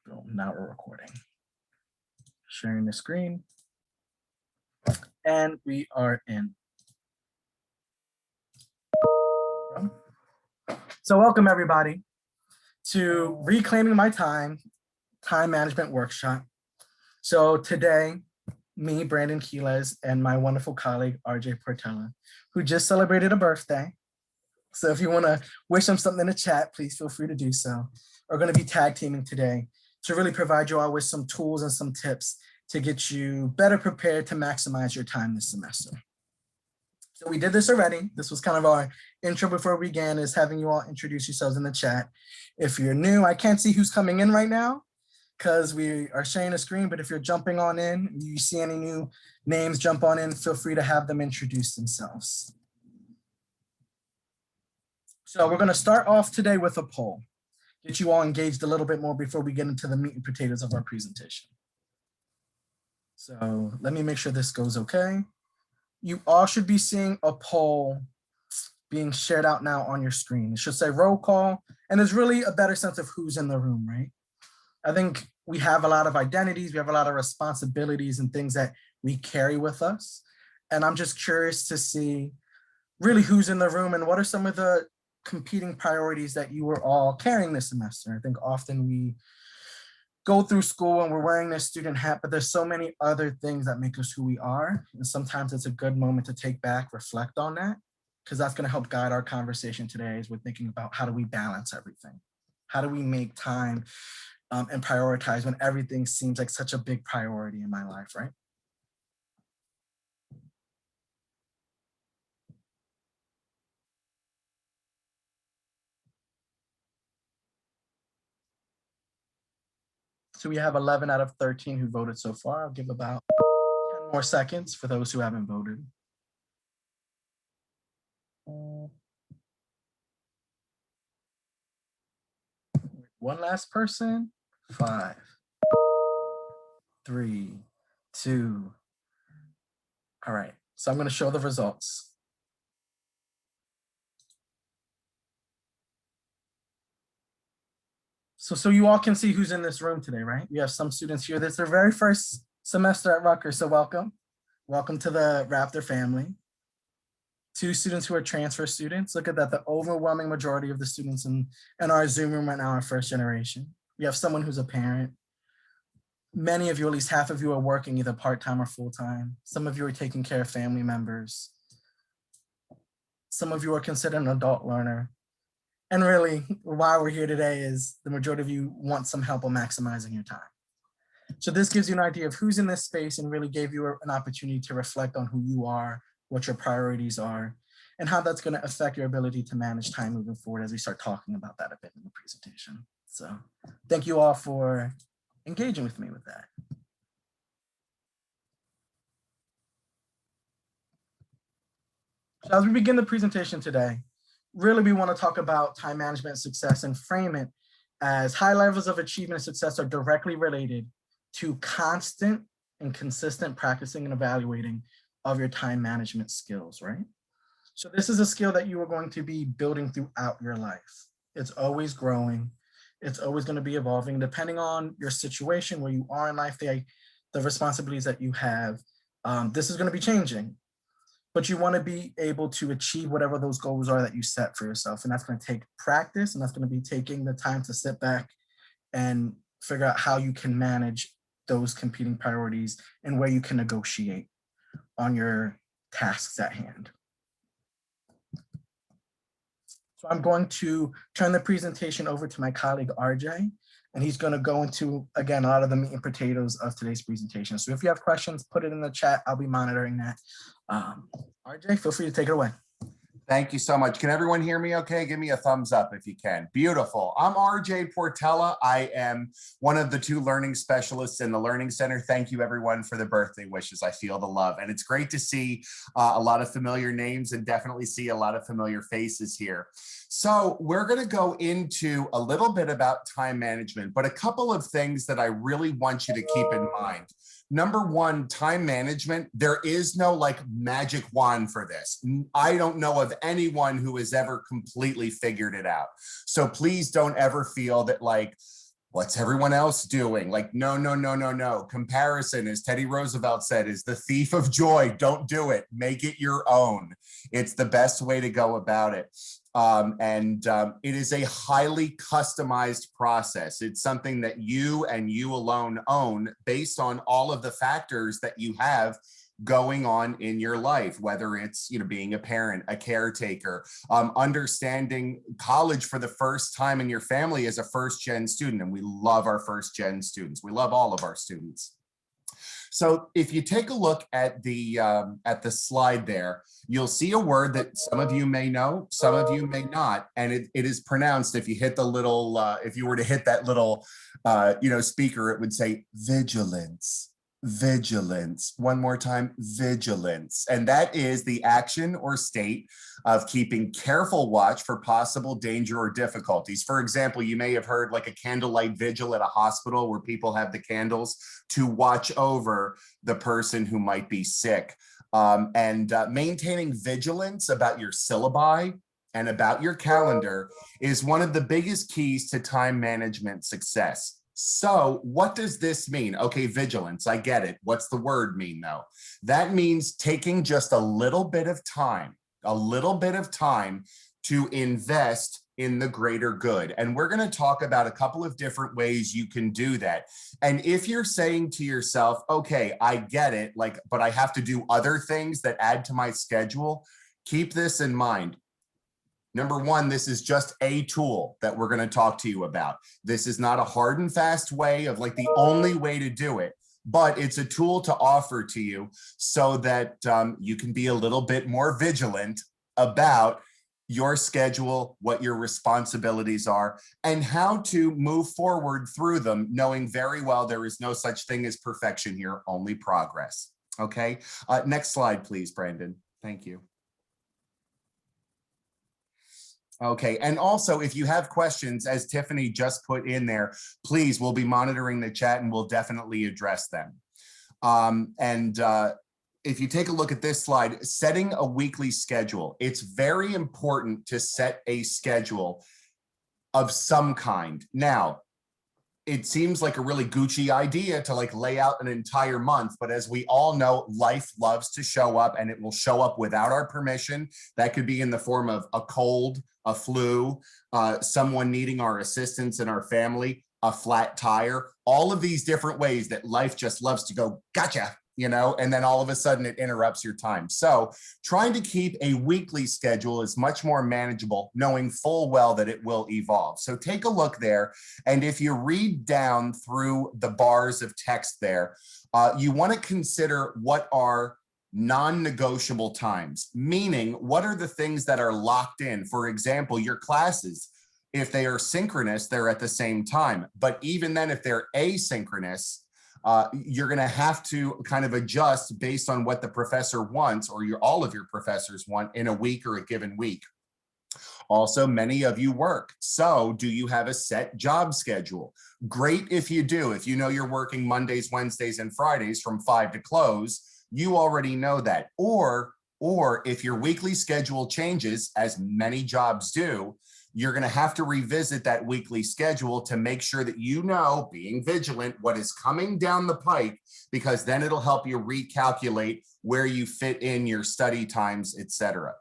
Boom, now we're recording. Sharing the screen. And we are in. So welcome everybody to Reclaiming My Time Management Workshop. So today, me, Brandon Quiles, and my wonderful colleague, RJ Portella, who just celebrated a birthday. So if you want to wish them something in the chat, please feel free to do so. We're going to be tag teaming today to really provide you all with some tools and some tips to get you better prepared to maximize your time this semester. So we did this already. This was kind of our intro before we began, is having you all introduce yourselves in the chat. If you're new, I can't see who's coming in right now because we are sharing a screen, but if you're jumping on in, you see any new names, jump on in, feel free to have them introduce themselves. So we're going to start off today with a poll. Get you all engaged a little bit more before we get into the meat and potatoes of our presentation. So let me make sure this goes okay. You all should be seeing a poll being shared out now on your screen. It should say roll call, and there's really a better sense of who's in the room, right? I think we have a lot of identities, we have a lot of responsibilities and things that we carry with us. And I'm just curious to see really who's in the room and what are some of the competing priorities that you were all carrying this semester. I think often we go through school and we're wearing this student hat, but there's so many other things that make us who we are. And sometimes it's a good moment to take back, reflect on that, because that's going to help guide our conversation today as we're thinking about how do we balance everything? How do we make time and prioritize when everything seems like such a big priority in my life, right? So we have 11 out of 13 who voted so far. I'll give about 10 more seconds for those who haven't voted. One last person. 5, 3, 2. All right, so I'm going to show the results. So you all can see who's in this room today, right? We have some students here. This is their very first semester at Rutgers, so welcome. Welcome to the Raptor family. 2 students who are transfer students. Look at that, the overwhelming majority of the students in our Zoom room right now are first generation. We have someone who's a parent. Many of you, at least half of you, are working either part-time or full-time. Some of you are taking care of family members. Some of you are considered an adult learner. And really, why we're here today is the majority of you want some help on maximizing your time. So this gives you an idea of who's in this space and really gave you an opportunity to reflect on who you are, what your priorities are, and how that's going to affect your ability to manage time moving forward as we start talking about that a bit in the presentation. So thank you all for engaging with me with that. So as we begin the presentation today, really we want to talk about time management success and frame it as high levels of achievement and success are directly related to constant and consistent practicing and evaluating of your time management skills, right? So this is a skill that you are going to be building throughout your life. It's always growing. It's always going to be evolving depending on your situation, where you are in life, the responsibilities that you have. This is going to be changing, but you want to be able to achieve whatever those goals are that you set for yourself. And that's going to take practice, and that's going to be taking the time to sit back and figure out how you can manage those competing priorities and where you can negotiate on your tasks at hand. So I'm going to turn the presentation over to my colleague, RJ, and he's going to go into, again, a lot of the meat and potatoes of today's presentation. So if you have questions, put it in the chat. I'll be monitoring that. RJ, feel free to take it away. Thank you so much. Can everyone hear me okay? Give me a thumbs up if you can. Beautiful. I'm RJ Portella. I am one of the 2 learning specialists in the Learning Center. Thank you everyone for the birthday wishes. I feel the love. And it's great to see a lot of familiar names and definitely see a lot of familiar faces here. So we're going to go into a little bit about time management, but a couple of things that I really want you to keep in mind. Number 1, time management. There is no like magic wand for this. I don't know of anyone who has ever completely figured it out. So please don't ever feel that like What's everyone else doing? Like, no, no, no, no, no. Comparison, as Teddy Roosevelt said, is the thief of joy. Don't do it. Make it your own. It's the best way to go about it. It is a highly customized process. It's something that you and you alone own based on all of the factors that you have going on in your life, whether it's, you know, being a parent, a caretaker, understanding college for the first time in your family as a first gen student. And we love our first gen students. We love all of our students. So if you take a look at the slide there, you'll see a word that some of you may know, some of you may not, and it is pronounced. If you hit the little, if you were to hit that little, speaker, it would say vigilance. Vigilance. One more time, vigilance. And that is the action or state of keeping careful watch for possible danger or difficulties. For example, you may have heard like a candlelight vigil at a hospital where people have the candles to watch over the person who might be sick. Maintaining vigilance about your syllabi and about your calendar is one of the biggest keys to time management success. So what does this mean? Okay, vigilance, I get it. What's the word mean though? That means taking just a little bit of time to invest in the greater good. And we're going to talk about a couple of different ways you can do that. And if you're saying to yourself, okay, I get it, like, but I have to do other things that add to my schedule, keep this in mind. Number one, this is just a tool that we're going to talk to you about. This is not a hard and fast way of like the only way to do it, but it's a tool to offer to you so that you can be a little bit more vigilant about your schedule, what your responsibilities are, and how to move forward through them, knowing very well there is no such thing as perfection here, only progress. Okay, next slide, please, Brandon. Thank you. Okay, and also if you have questions, as Tiffany just put in there, please, we'll be monitoring the chat and we'll definitely address them. If you take a look at this slide, setting a weekly schedule, it's very important to set a schedule of some kind. Now, it seems like a really Gucci idea to like lay out an entire month, but as we all know, life loves to show up and it will show up without our permission. That could be in the form of a cold, a flu, someone needing our assistance in our family, a flat tire, all of these different ways that life just loves to go, gotcha, you know, and then all of a sudden it interrupts your time. So trying to keep a weekly schedule is much more manageable, knowing full well that it will evolve. So take a look there. And if you read down through the bars of text there, you want to consider what are non-negotiable times, meaning what are the things that are locked in? For example, your classes, if they are synchronous, they're at the same time. But even then, if they're asynchronous, you're going to have to kind of adjust based on what the professor wants or all of your professors want in a week or a given week. Also, many of you work. So do you have a set job schedule? Great if you do. If you know you're working Mondays, Wednesdays, and Fridays from 5 to close, you already know that. Or if your weekly schedule changes, as many jobs do, you're going to have to revisit that weekly schedule to make sure that you know, being vigilant, what is coming down the pike, because then it'll help you recalculate where you fit in your study times, etc.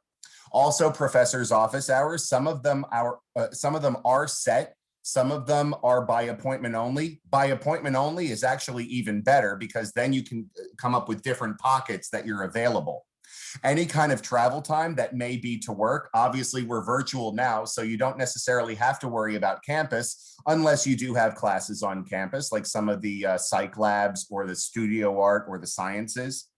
Also, professors' office hours, some of them are set. Some of them are by appointment only. By appointment only is actually even better because then you can come up with different pockets that you're available. Any kind of travel time that may be to work. Obviously, we're virtual now, so you don't necessarily have to worry about campus unless you do have classes on campus, like some of the psych labs or the studio art or the sciences.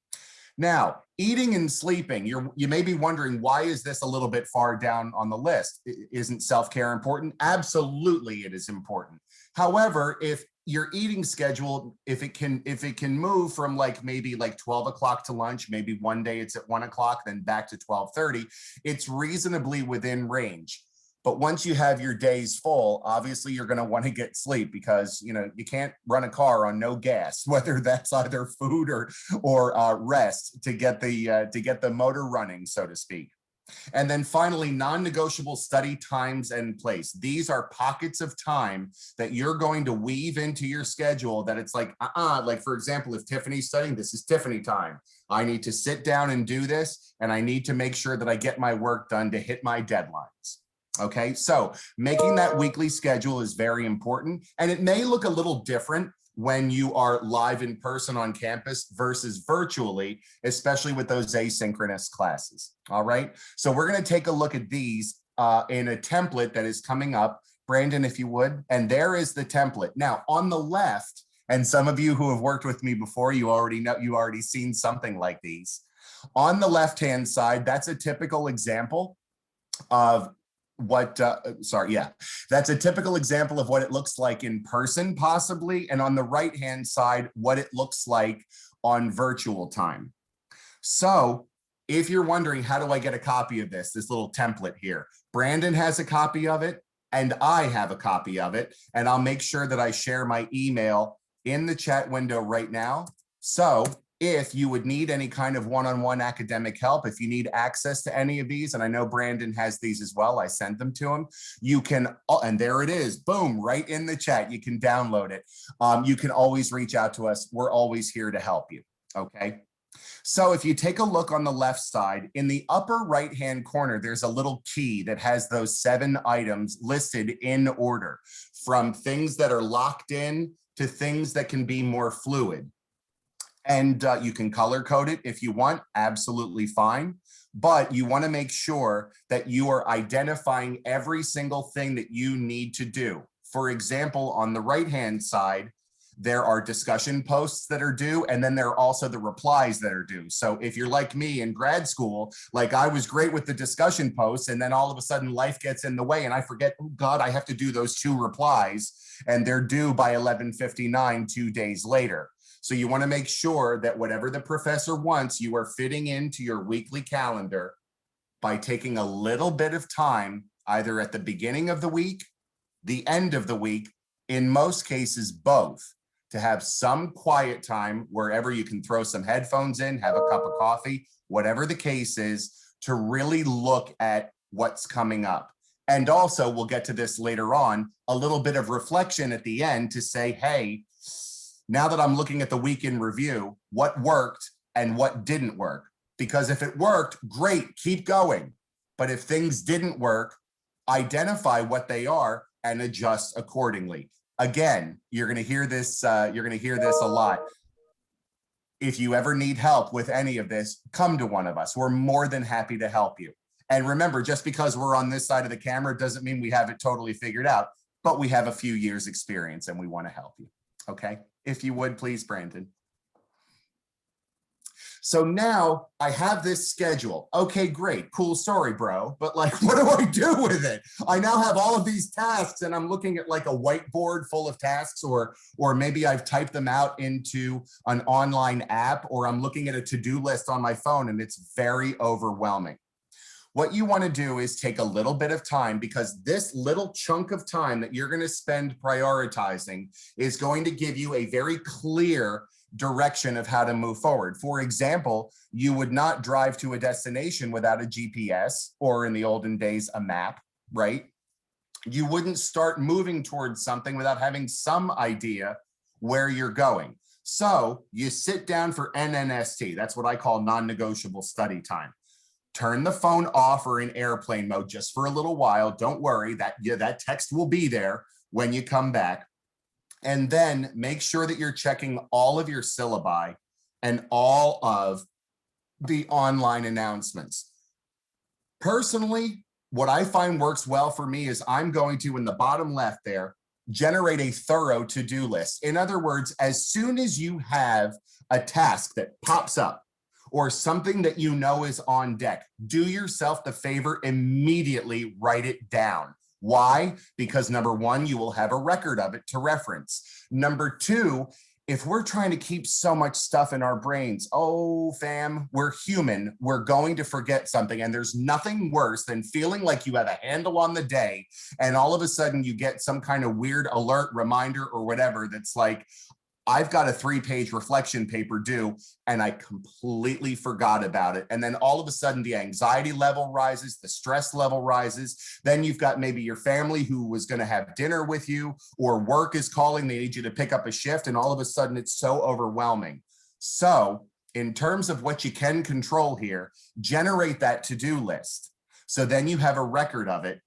Now, eating and sleeping, you may be wondering, why is this a little bit far down on the list? Isn't self-care important? Absolutely, it is important. However, if your eating schedule, if it can move from like maybe like 12 o'clock to lunch, maybe one day it's at 1 o'clock, then back to 12:30, it's reasonably within range. But once you have your days full, obviously you're going to want to get sleep because, you know, you can't run a car on no gas, whether that's either food or rest to get the motor running, so to speak. And then finally, non-negotiable study times and place. These are pockets of time that you're going to weave into your schedule that it's like, like for example, if Tiffany's studying, this is Tiffany time. I need to sit down and do this, and I need to make sure that I get my work done to hit my deadlines. Okay, so making that weekly schedule is very important, and it may look a little different when you are live in person on campus versus virtually, especially with those asynchronous classes. All right, so we're going to take a look at these in a template that is coming up. Brandon, if you would, and there is the template. Now on the left, and some of you who have worked with me before, you already know, you already seen something like these. On the left-hand side, that's a typical example of what, that's a typical example of what it looks like in person, possibly. And on the right-hand side, what it looks like on virtual time. So if you're wondering, how do I get a copy of this little template here? Brandon has a copy of it, and I have a copy of it. And I'll make sure that I share my email in the chat window right now. So if you would need any kind of one-on-one academic help, if you need access to any of these, and I know Brandon has these as well, I sent them to him, you can, and there it is, boom, right in the chat, you can download it. You can always reach out to us. We're always here to help you, okay? So if you take a look on the left side, in the upper right-hand corner, there's a little key that has those 7 items listed in order, from things that are locked in to things that can be more fluid. And you can color code it if you want, absolutely fine. But you want to make sure that you are identifying every single thing that you need to do. For example, on the right-hand side, there are discussion posts that are due, and then there are also the replies that are due. So if you're like me in grad school, like I was great with the discussion posts, and then all of a sudden life gets in the way and I forget, oh God, I have to do those 2 replies, and they're due by 11:59 2 days later. So you want to make sure that whatever the professor wants, you are fitting into your weekly calendar by taking a little bit of time, either at the beginning of the week, the end of the week, in most cases, both, to have some quiet time wherever you can throw some headphones in, have a cup of coffee, whatever the case is, to really look at what's coming up. And also, we'll get to this later on, a little bit of reflection at the end to say, hey, now that I'm looking at the week in review, what worked and what didn't work? Because if it worked, great, keep going. But if things didn't work, identify what they are and adjust accordingly. Again, you're going to hear this a lot. If you ever need help with any of this, come to one of us. We're more than happy to help you. And remember, just because we're on this side of the camera doesn't mean we have it totally figured out, but we have a few years experience and we want to help you. Okay? If you would, please, Brandon. So now I have this schedule. Okay, great. Cool story, bro. But like, what do I do with it? I now have all of these tasks and I'm looking at like a whiteboard full of tasks, or maybe I've typed them out into an online app, or I'm looking at a to-do list on my phone and it's very overwhelming. What you want to do is take a little bit of time, because this little chunk of time that you're going to spend prioritizing is going to give you a very clear direction of how to move forward. For example, you would not drive to a destination without a GPS, or in the olden days, a map, right? You wouldn't start moving towards something without having some idea where you're going. So you sit down for NNST. That's what I call non-negotiable study time. Turn the phone off or in airplane mode just for a little while. Don't worry, that text will be there when you come back. And then make sure that you're checking all of your syllabi and all of the online announcements. Personally, what I find works well for me is I'm going to, in the bottom left there, generate a thorough to-do list. In other words, as soon as you have a task that pops up, or something that you know is on deck, do yourself the favor, immediately write it down. Why? Because number one, you will have a record of it to reference. Number two, if we're trying to keep so much stuff in our brains, oh fam, we're human, we're going to forget something. And there's nothing worse than feeling like you have a handle on the day and all of a sudden you get some kind of weird alert, reminder, or whatever that's like, I've got a 3-page reflection paper due and I completely forgot about it. And then all of a sudden the anxiety level rises, the stress level rises. Then you've got maybe your family who was going to have dinner with you, or work is calling, they need you to pick up a shift, and all of a sudden it's so overwhelming. So in terms of what you can control here, generate that to-do list. So then you have a record of it.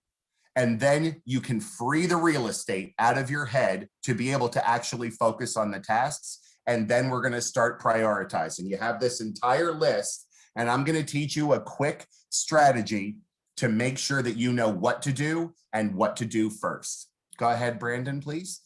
And then you can free the real estate out of your head to be able to actually focus on the tasks. And then we're going to start prioritizing. You have this entire list, and I'm going to teach you a quick strategy to make sure that you know what to do and what to do first. Go ahead, Brandon, please.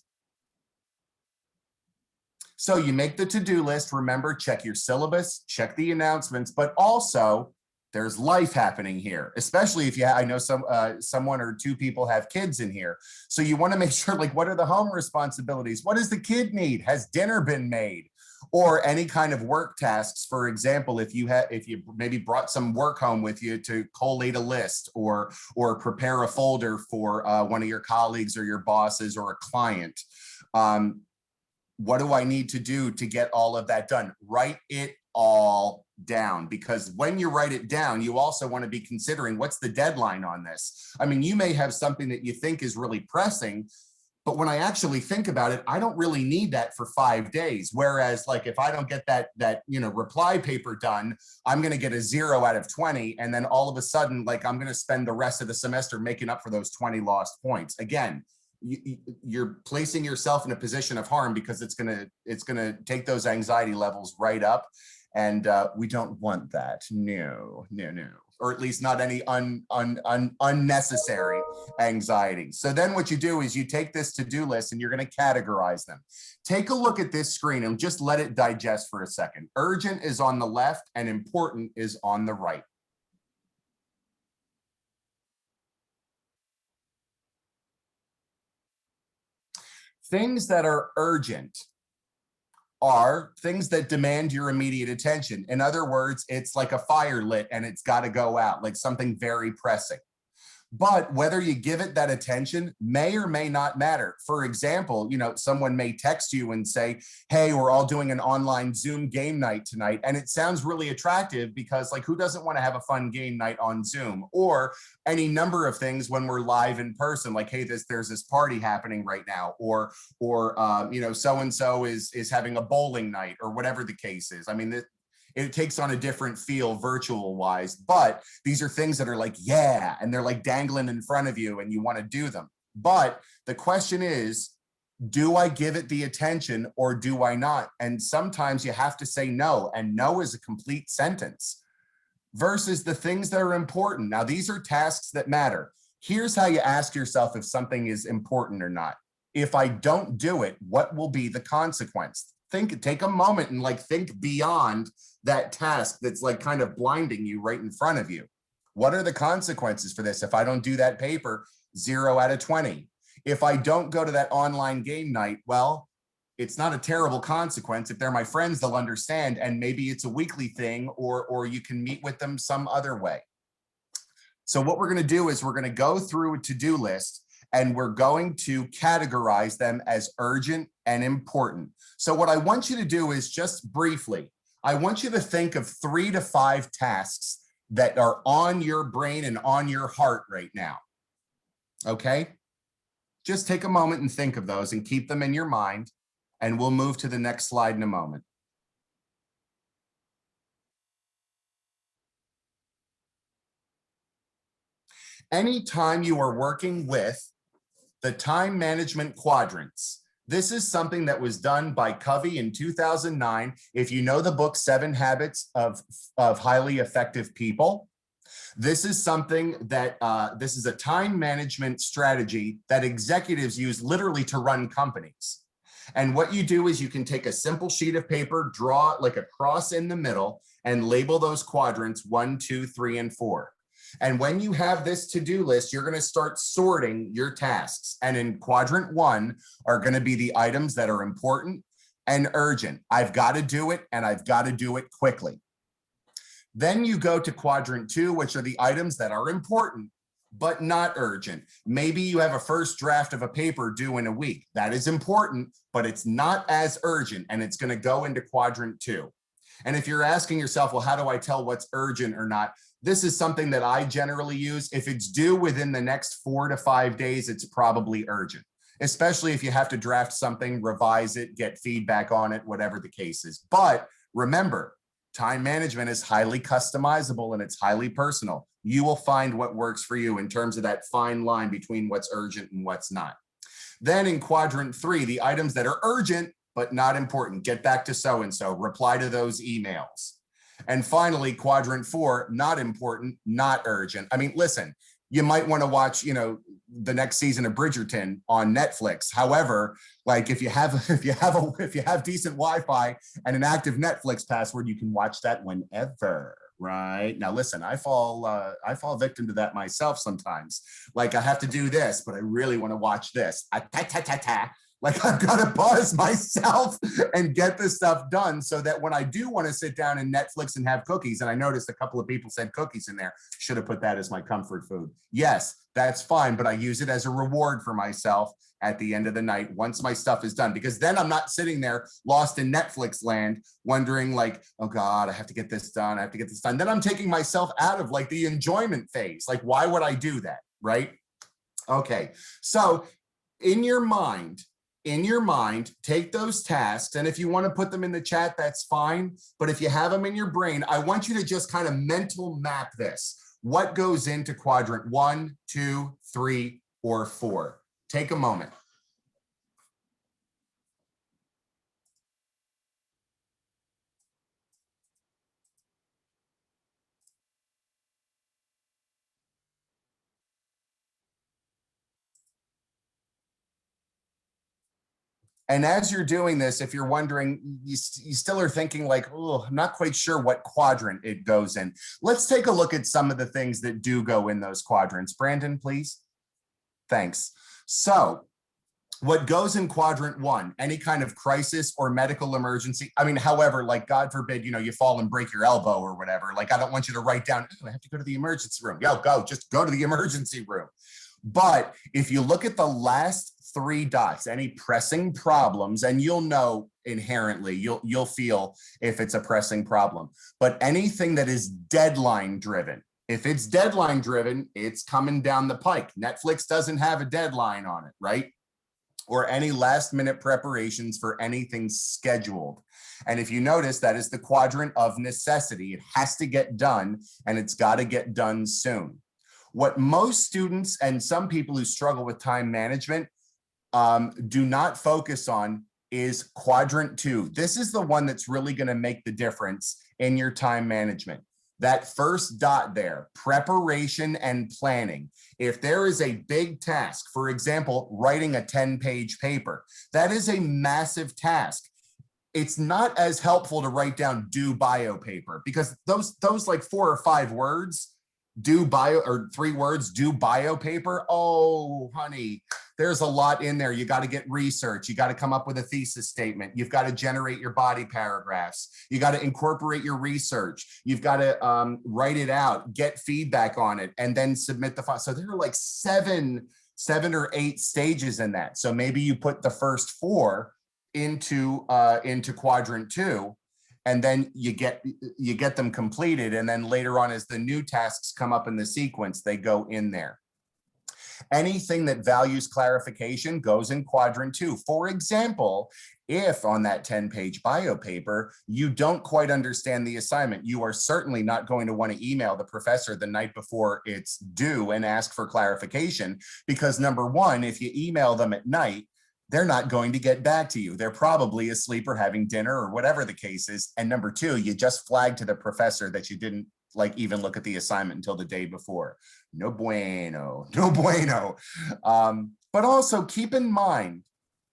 So you make the to-do list. Remember, check your syllabus, check the announcements, but also there's life happening here, especially if I know someone or two people have kids in here. So you want to make sure, like, what are the home responsibilities? What does the kid need? Has dinner been made? Or any kind of work tasks. For example, if you maybe brought some work home with you to collate a list or prepare a folder for one of your colleagues or your bosses or a client. What do I need to do to get all of that done? Write it all down, because when you write it down, you also want to be considering what's the deadline on this. I mean, you may have something that you think is really pressing, but when I actually think about it, I don't really need that for 5 days. Whereas, like, if I don't get that reply paper done, I'm going to get a 0 out of 20. And then all of a sudden, like, I'm going to spend the rest of the semester making up for those 20 lost points. Again, you're placing yourself in a position of harm, because it's going to take those anxiety levels right up. And we don't want that. No. Or at least not any unnecessary anxiety. So then what you do is you take this to-do list and you're going to categorize them. Take a look at this screen and just let it digest for a second. Urgent is on the left and important is on the right. Things that are urgent are things that demand your immediate attention. In other words, it's like a fire lit and it's got to go out, like something very pressing. But whether you give it that attention may or may not matter. For example, someone may text you and say, hey, we're all doing an online Zoom game night tonight. And it sounds really attractive because, like, who doesn't want to have a fun game night on Zoom? Or any number of things when we're live in person, like, hey, there's this party happening right now, or so-and-so is having a bowling night, or whatever the case is. I mean, it takes on a different feel virtual wise, but these are things that are like, yeah, and they're like dangling in front of you and you want to do them. But the question is, do I give it the attention or do I not? And sometimes you have to say no, and no is a complete sentence. Versus the things that are important. Now, these are tasks that matter. Here's how you ask yourself if something is important or not. If I don't do it, what will be the consequence? Take a moment and think beyond that task that's like kind of blinding you right in front of you. What are the consequences for this? If I don't do that paper, 0 out of 20. If I don't go to that online game night, well, it's not a terrible consequence. If they're my friends, they'll understand. And maybe it's a weekly thing, or you can meet with them some other way. So what we're going to do is we're going to go through a to-do list and we're going to categorize them as urgent and important. So what I want you to do is just briefly, I want you to think of 3 to 5 tasks that are on your brain and on your heart right now. Okay? Just take a moment and think of those and keep them in your mind, and we'll move to the next slide in a moment. Anytime you are working with the time management quadrants, this is something that was done by Covey in 2009. If you know the book, 7 Habits of Highly Effective People, this is something that, this is a time management strategy that executives use literally to run companies. And what you do is you can take a simple sheet of paper, draw like a cross in the middle, and label those quadrants 1, 2, 3, and 4. And when you have this to-do list, you're going to start sorting your tasks. And in quadrant 1 are going to be the items that are important and urgent. I've got to do it, and I've got to do it quickly. Then you go to quadrant 2, which are the items that are important, but not urgent. Maybe you have a first draft of a paper due in a week. That is important, but it's not as urgent, and it's going to go into quadrant 2. And if you're asking yourself, well, how do I tell what's urgent or not? This is something that I generally use. If it's due within the next 4 to 5 days, it's probably urgent, especially if you have to draft something, revise it, get feedback on it, whatever the case is. But remember, time management is highly customizable and it's highly personal. You will find what works for you in terms of that fine line between what's urgent and what's not. Then in quadrant 3, the items that are urgent but not important, get back to so-and-so, reply to those emails. And finally, quadrant 4, not important, not urgent. I mean, listen, you might want to watch, the next season of Bridgerton on Netflix. However, like if you have decent Wi-Fi and an active Netflix password, you can watch that whenever. Right now, listen, I fall victim to that myself sometimes. Like I have to do this, but I really want to watch this. Like I've got to pause myself and get this stuff done so that when I do want to sit down and Netflix and have cookies, and I noticed a couple of people said cookies in there, should have put that as my comfort food. Yes, that's fine, but I use it as a reward for myself at the end of the night once my stuff is done, because then I'm not sitting there lost in Netflix land wondering like, oh God, I have to get this done. I have to get this done. Then I'm taking myself out of like the enjoyment phase. Like, why would I do that? Right? Okay. So in your mind, take those tasks. And if you want to put them in the chat, that's fine. But if you have them in your brain, I want you to just kind of mental map this. What goes into quadrant 1, 2, 3, or 4? Take a moment. And as you're doing this, if you're wondering, you still are thinking like, oh, I'm not quite sure what quadrant it goes in. Let's take a look at some of the things that do go in those quadrants. Brandon, please. Thanks. So what goes in quadrant 1, any kind of crisis or medical emergency. I mean, however, like God forbid, you fall and break your elbow or whatever. Like, I don't want you to write down, oh, I have to go to the emergency room. Just go to the emergency room. But if you look at the last 3 dots, any pressing problems, and you'll know inherently, you'll feel if it's a pressing problem, but anything that is deadline driven, if it's deadline driven, it's coming down the pike. Netflix doesn't have a deadline on it, right? Or any last minute preparations for anything scheduled. And if you notice, that is the quadrant of necessity. It has to get done, and it's got to get done soon. What most students and some people who struggle with time management do not focus on is quadrant 2. This is the one that's really going to make the difference in your time management. That first dot there, preparation and planning. If there is a big task, for example, writing a 10-page paper, that is a massive task. It's not as helpful to write down due bio paper, because those like 4 or 5 words, due bio, or 3 words, due bio paper. Oh, honey, there's a lot in there. You got to get research. You got to come up with a thesis statement. You've got to generate your body paragraphs. You got to incorporate your research. You've got to write it out, get feedback on it, and then submit the file. So there are like 7 or 8 stages in that. So maybe you put the first 4 into quadrant 2. And then you get them completed. And then later on, as the new tasks come up in the sequence, they go in there. Anything that values clarification goes in quadrant 2. For example, if on that 10-page bio paper, you don't quite understand the assignment, you are certainly not going to want to email the professor the night before it's due and ask for clarification, because number one, if you email them at night, they're not going to get back to you. They're probably asleep or having dinner or whatever the case is. And number 2, you just flagged to the professor that you didn't even look at the assignment until the day before. No bueno, no bueno. But also keep in mind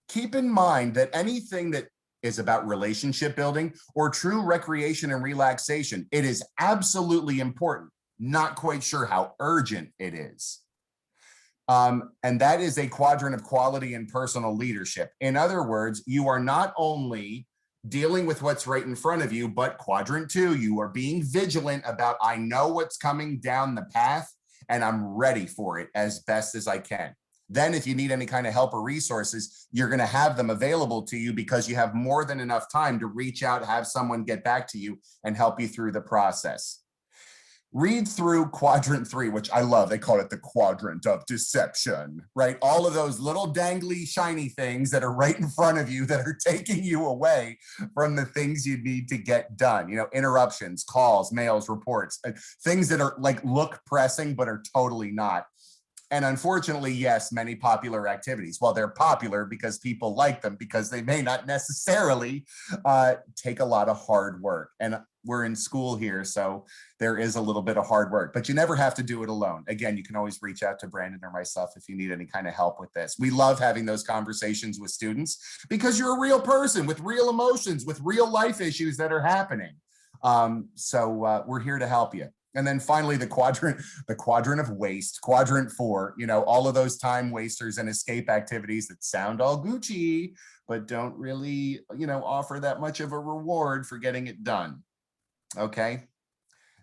that anything that is about relationship building or true recreation and relaxation, it is absolutely important. Not quite sure how urgent it is. And that is a quadrant of quality and personal leadership. In other words, you are not only dealing with what's right in front of you, but quadrant 2, you are being vigilant about, I know what's coming down the path and I'm ready for it as best as I can. Then if you need any kind of help or resources, you're going to have them available to you because you have more than enough time to reach out, have someone get back to you and help you through the process. Read through Quadrant 3, which I love. They call it the Quadrant of Deception, right? All of those little dangly, shiny things that are right in front of you that are taking you away from the things you need to get done. You know, interruptions, calls, mails, reports, things that are like look pressing, but are totally not. And unfortunately, yes, many popular activities. Well, they're popular because people like them because they may not necessarily take a lot of hard work. And we're in school here, so there is a little bit of hard work, but you never have to do it alone. Again, you can always reach out to Brandon or myself if you need any kind of help with this. We love having those conversations with students because you're a real person with real emotions, with real life issues that are happening. So we're here to help you. And then finally, the quadrant of waste, Quadrant 4, you know, all of those time wasters and escape activities that sound all Gucci, but don't really, you know, offer that much of a reward for getting it done. Okay.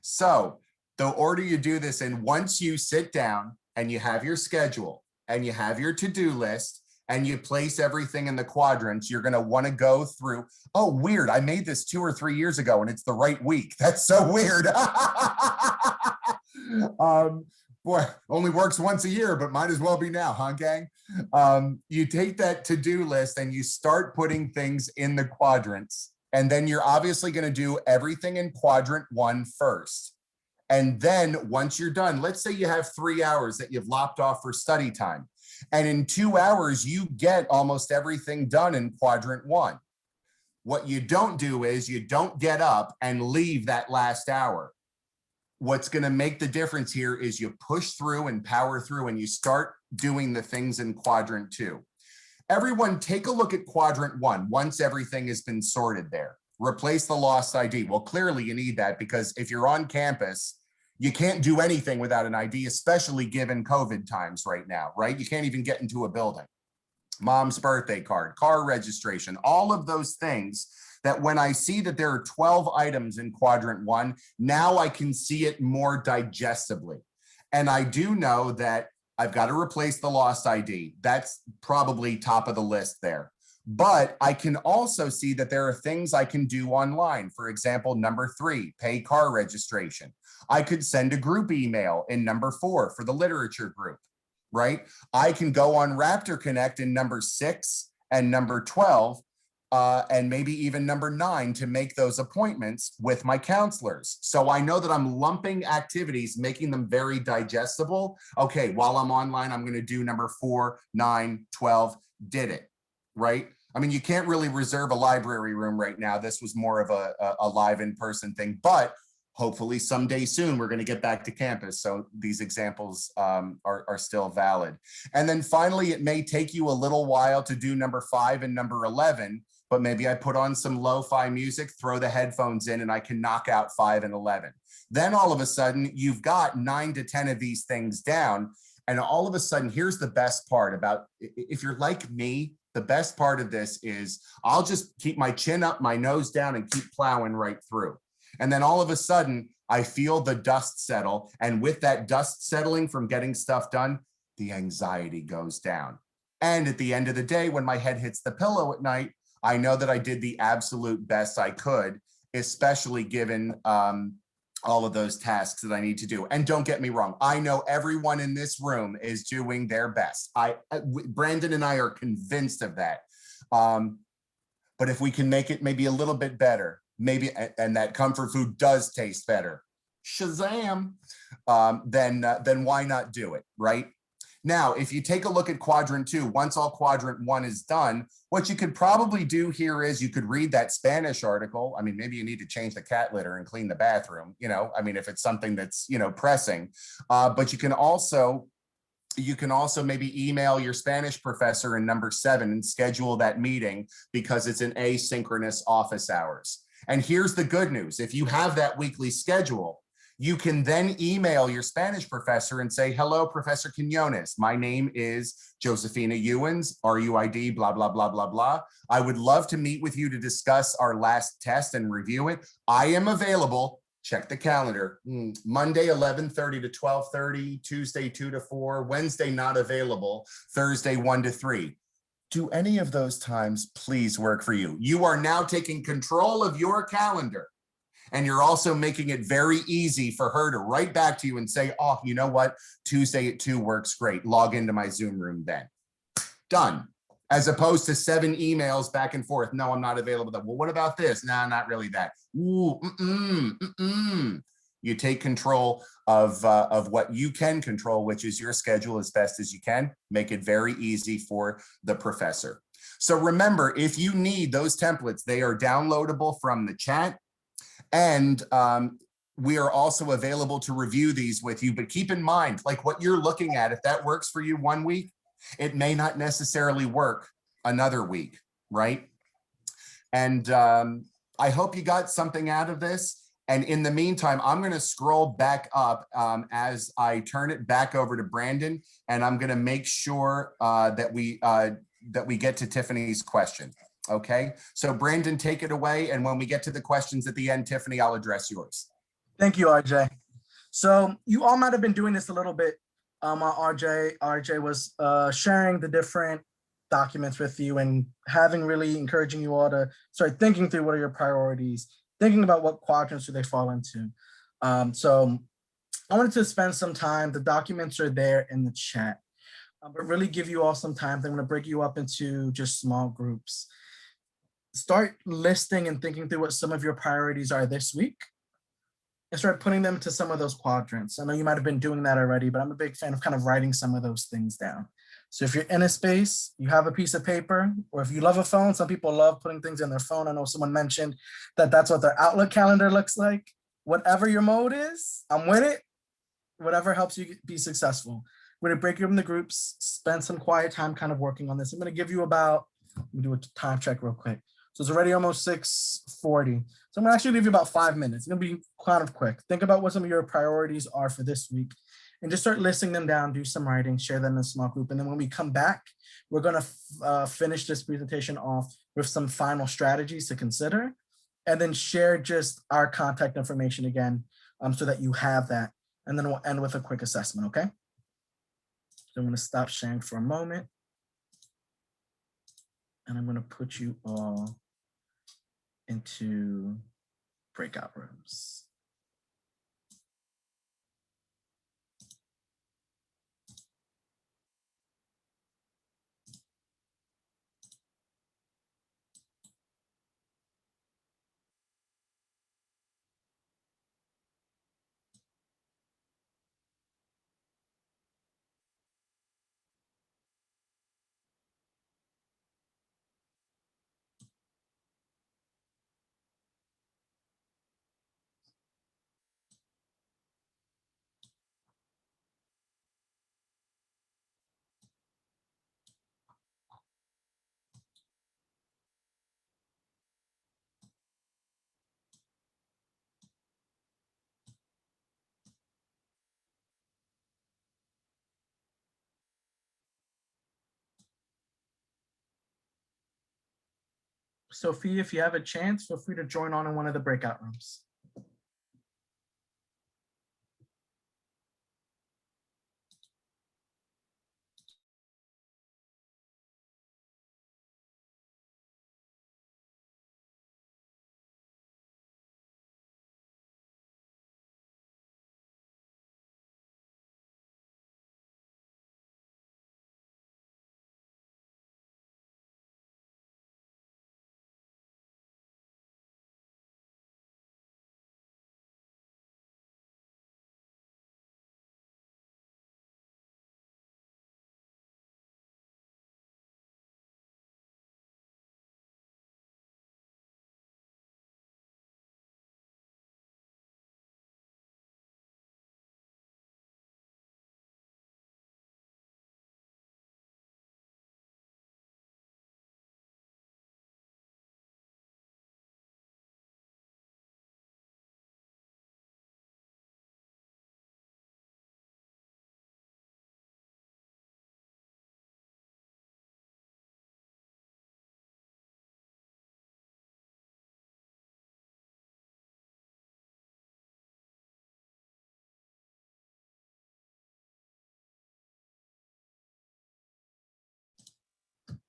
So the order you do this in, once you sit down and you have your schedule and you have your to-do list and you place everything in the quadrants, you're going to want to go through. Oh, weird. I made this 2 or 3 years ago and it's the right week. That's so weird. Boy, only works once a year, but might as well be now, huh, gang? You take that to-do list and you start putting things in the quadrants. And then you're obviously going to do everything in Quadrant 1 first. And then once you're done, let's say you have 3 hours that you've lopped off for study time. And in 2 hours, you get almost everything done in Quadrant 1. What you don't do is you don't get up and leave that last hour. What's going to make the difference here is you push through and power through and you start doing the things in Quadrant 2. Everyone take a look at Quadrant 1 once everything has been sorted there. Replace the lost ID. Well, clearly you need that because if you're on campus, you can't do anything without an ID, especially given COVID times right now, right? You can't even get into a building. Mom's birthday card, car registration, all of those things that when I see that there are 12 items in Quadrant 1, now I can see it more digestibly. And I do know that I've got to replace the lost ID. That's probably top of the list there. But I can also see that there are things I can do online. For example, number 3, pay car registration. I could send a group email in number 4 for the literature group, right? I can go on Raptor Connect in number 6 and number 12, and maybe even number 9 to make those appointments with my counselors. So I know that I'm lumping activities, making them very digestible. Okay, while I'm online, I'm going to do number 4, 9, 12, did it, right? I mean, you can't really reserve a library room right now. This was more of a live in-person thing, but hopefully someday soon we're going to get back to campus. So these examples are still valid. And then finally, it may take you a little while to do number 5 and number 11, but maybe I put on some lo-fi music, throw the headphones in, and I can knock out 5 and 11. Then all of a sudden, you've got 9 to 10 of these things down. And all of a sudden, here's the best part about, if you're like me, the best part of this is I'll just keep my chin up, my nose down, and keep plowing right through. And then all of a sudden, I feel the dust settle. And with that dust settling from getting stuff done, the anxiety goes down. And at the end of the day, when my head hits the pillow at night, I know that I did the absolute best I could, especially given all of those tasks that I need to do. And don't get me wrong, I know everyone in this room is doing their best. Brandon and I are convinced of that. But if we can make it maybe a little bit better, maybe, and that comfort food does taste better, Shazam, then why not do it, right? Now, if you take a look at Quadrant 2, once all Quadrant 1 is done, what you could probably do here is you could read that Spanish article. I mean, maybe you need to change the cat litter and clean the bathroom, you know, I mean, if it's something that's, you know, pressing, but you can also maybe email your Spanish professor in number 7 and schedule that meeting because it's an asynchronous office hours. And here's the good news. If you have that weekly schedule, you can then email your Spanish professor and say, hello, Professor Quinones. My name is Josefina Ewens, RUID, blah, blah, blah, blah, blah. I would love to meet with you to discuss our last test and review it. I am available Check the calendar. Monday, 11:30 to 12:30, Tuesday, 2 to 4, Wednesday, not available, Thursday, 1 to 3. Do any of those times please work for you? You are now taking control of your calendar, and you're also making it very easy for her to write back to you and say, oh, you know what? Tuesday at 2 works great. Log into my Zoom room then. Done. As opposed to 7 emails back and forth. No, I'm not available. Well, what about this? No, not really that. Ooh, You take control of what you can control, which is your schedule as best as you can. Make it very easy for the professor. So remember, if you need those templates, they are downloadable from the chat. And we are also available to review these with you. But keep in mind, like what you're looking at, if that works for you one week, it may not necessarily work another week, right? And I hope you got something out of this. And in the meantime, I'm going to scroll back up as I turn it back over to Brandon, and I'm going to make sure that we get to Tiffanys question. Okay, so Brandon, take it away. And when we get to the questions at the end, Tiffany, I'll address yours. Thank you, RJ. So you all might have been doing this a little bit. RJ was sharing the different documents with you and really encouraging you all to start thinking through what are your priorities, thinking about what quadrants do they fall into. So I wanted to spend some time, the documents are there in the chat, but really give you all some time. I'm going to break you up into just small groups. Start listing and thinking through what some of your priorities are this week, and start putting them to some of those quadrants. I know you might have been doing that already, but I'm a big fan of kind of writing some of those things down. So if you're in a space, you have a piece of paper, or if you love a phone, some people love putting things in their phone. I know someone mentioned that that's what their Outlook calendar looks like. Whatever your mode is, I'm with it. Whatever helps you be successful. We're gonna break you up into groups, spend some quiet time kind of working on this. I'm gonna give you about, let me do a time check real quick. So it's already almost 6:40. So I'm gonna actually leave you about 5 minutes. It's gonna be kind of quick. Think about what some of your priorities are for this week and just start listing them down, do some writing, share them in a small group. And then when we come back, we're gonna finish this presentation off with some final strategies to consider, and then share just our contact information again so that you have that. And then we'll end with a quick assessment, okay? So I'm gonna stop sharing for a moment. And I'm gonna put you all into breakout rooms. Sophie, if you have a chance, feel free to join on in one of the breakout rooms.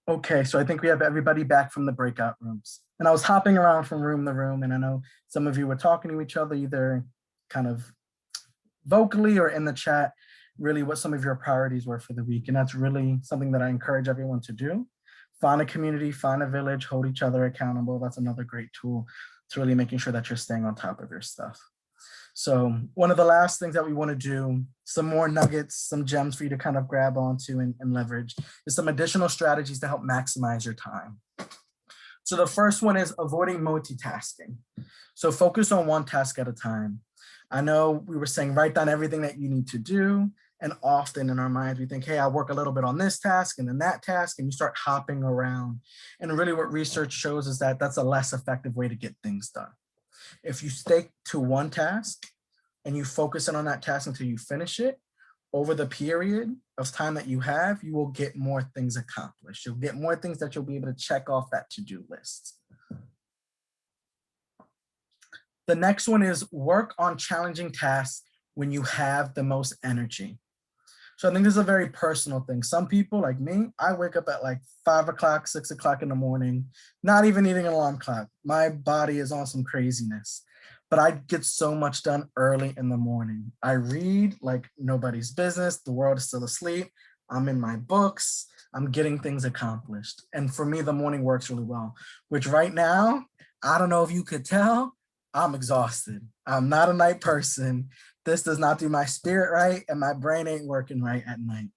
Okay, so I think we have everybody back from the breakout rooms. And I was hopping around from room to room, and I know some of you were talking to each other, either kind of vocally or in the chat, really what some of your priorities were for the week. And that's really something that I encourage everyone to do. Find a community, find a village, hold each other accountable. That's another great tool to really making sure that you're staying on top of your stuff. So one of the last things that we want to do, some more nuggets, some gems for you to kind of grab onto and leverage, is some additional strategies to help maximize your time. So the first one is avoiding multitasking. So focus on one task at a time. I know we were saying write down everything that you need to do. And often in our minds, we think, hey, I'll work a little bit on this task and then that task, and you start hopping around. And really what research shows is that that's a less effective way to get things done. If you stick to one task and you focus in on that task until you finish it, over the period of time that you have, you will get more things accomplished. You'll get more things that you'll be able to check off that to-do list. The next one is work on challenging tasks when you have the most energy. So I think this is a very personal thing. Some people like me, I wake up at like 5 o'clock, 6 o'clock in the morning, not even needing an alarm clock. My body is on some craziness, but I get so much done early in the morning. I read like nobody's business. The world is still asleep. I'm in my books. I'm getting things accomplished. And for me, the morning works really well, which right now, I don't know if you could tell, I'm exhausted. I'm not a night person. This does not do my spirit right, and my brain ain't working right at night.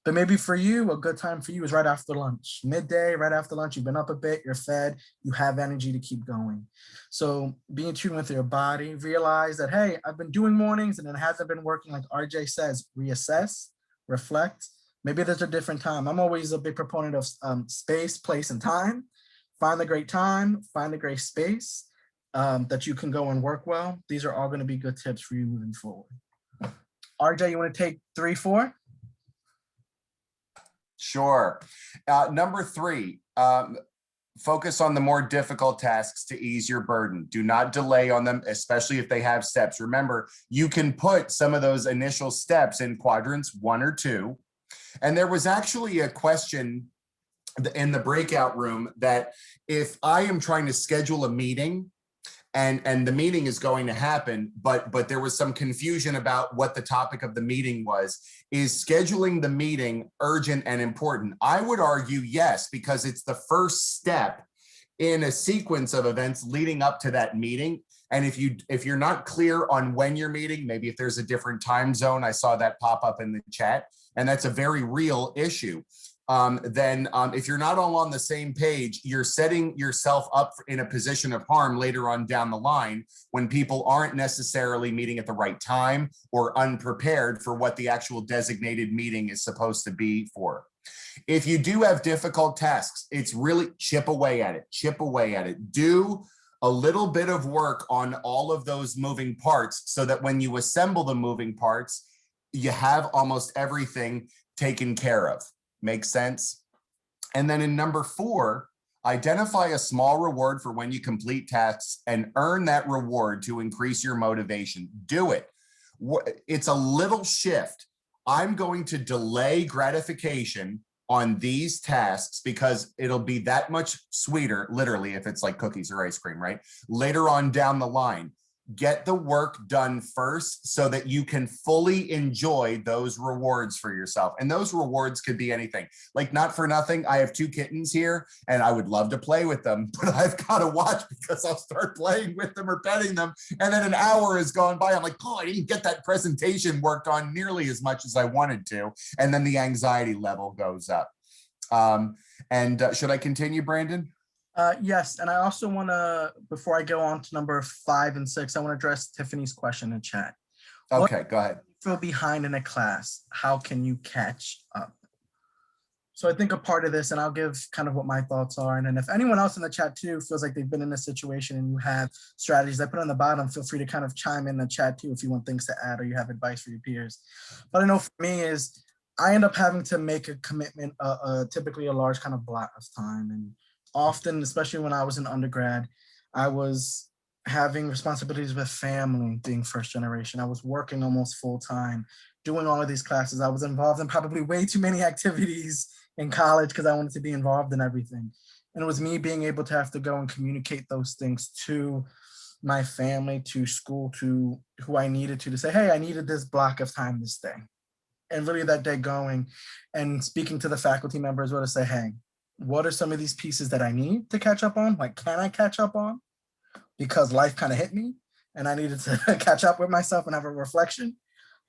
But maybe for you, a good time for you is right after lunch. Midday, right after lunch, you've been up a bit, you're fed, you have energy to keep going. So be in tune with your body, realize that, hey, I've been doing mornings and it hasn't been working. Like RJ says, reassess, reflect. Maybe there's a different time. I'm always a big proponent of space, place, and time. Find the great time, find the great space. That you can go and work well. These are all going to be good tips for you moving forward. RJ, you want to take 3, 4? Sure. Number 3, focus on the more difficult tasks to ease your burden. Do not delay on them, especially if they have steps. Remember, you can put some of those initial steps in quadrants 1 or 2. And there was actually a question in the breakout room that if I am trying to schedule a meeting, and the meeting is going to happen, but there was some confusion about what the topic of the meeting was. Is scheduling the meeting urgent and important? I would argue yes, because it's the first step in a sequence of events leading up to that meeting. And if you're not clear on when you're meeting, maybe if there's a different time zone, I saw that pop up in the chat, and that's a very real issue. Then if you're not all on the same page, you're setting yourself up in a position of harm later on down the line when people aren't necessarily meeting at the right time or unprepared for what the actual designated meeting is supposed to be for. If you do have difficult tasks, it's really chip away at it. Do a little bit of work on all of those moving parts so that when you assemble the moving parts, you have almost everything taken care of. Makes sense? And then in number 4, identify a small reward for when you complete tasks and earn that reward to increase your motivation. Do it. It's a little shift. I'm going to delay gratification on these tasks because it'll be that much sweeter, literally, if it's like cookies or ice cream, right? Later on down the line. Get the work done first so that you can fully enjoy those rewards for yourself. And those rewards could be anything. Like, not for nothing, I have 2 kittens here and I would love to play with them, but I've got to watch because I'll start playing with them or petting them. And then an hour has gone by. I'm like, oh, I didn't get that presentation worked on nearly as much as I wanted to. And then the anxiety level goes up. Should I continue, Brandon? Yes, and I also want to, before I go on to number 5 and 6, I want to address Tiffanys question in chat. Okay, go ahead. Feel behind in a class, how can you catch up? So I think a part of this, and I'll give kind of what my thoughts are, and then if anyone else in the chat too feels like they've been in this situation and you have strategies I put on the bottom, feel free to kind of chime in the chat too if you want things to add or you have advice for your peers. But I know for me is I end up having to make a commitment, typically a large kind of block of time. And often, especially when I was in undergrad, I was having responsibilities with family, being first generation. I was working almost full time, doing all of these classes. I was involved in probably way too many activities in college because I wanted to be involved in everything. And it was me being able to have to go and communicate those things to my family, to school, to who I needed to say, hey, I needed this block of time this day. And really that day going and speaking to the faculty members were to say, hey, what are some of these pieces that I need to catch up on? Like, can I catch up on? Because life kind of hit me and I needed to catch up with myself and have a reflection.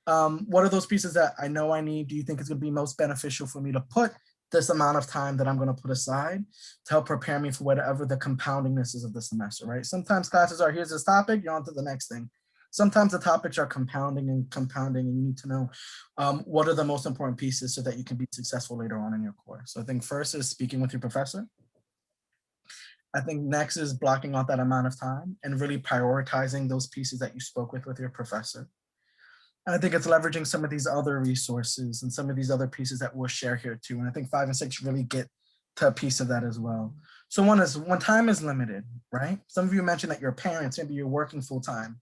What are those pieces that I know I need? Do you think it's going to be most beneficial for me to put this amount of time that I'm going to put aside to help prepare me for whatever the compoundingness is of the semester, right? Sometimes classes are, here's this topic, you're on to the next thing. Sometimes the topics are compounding, and you need to know what are the most important pieces so that you can be successful later on in your course. So I think first is speaking with your professor. I think next is blocking out that amount of time and really prioritizing those pieces that you spoke with your professor. And I think it's leveraging some of these other resources and some of these other pieces that we'll share here too. And I think 5 and 6 really get to a piece of that as well. So one is when time is limited, right? Some of you mentioned that you're parents, maybe you're working full time.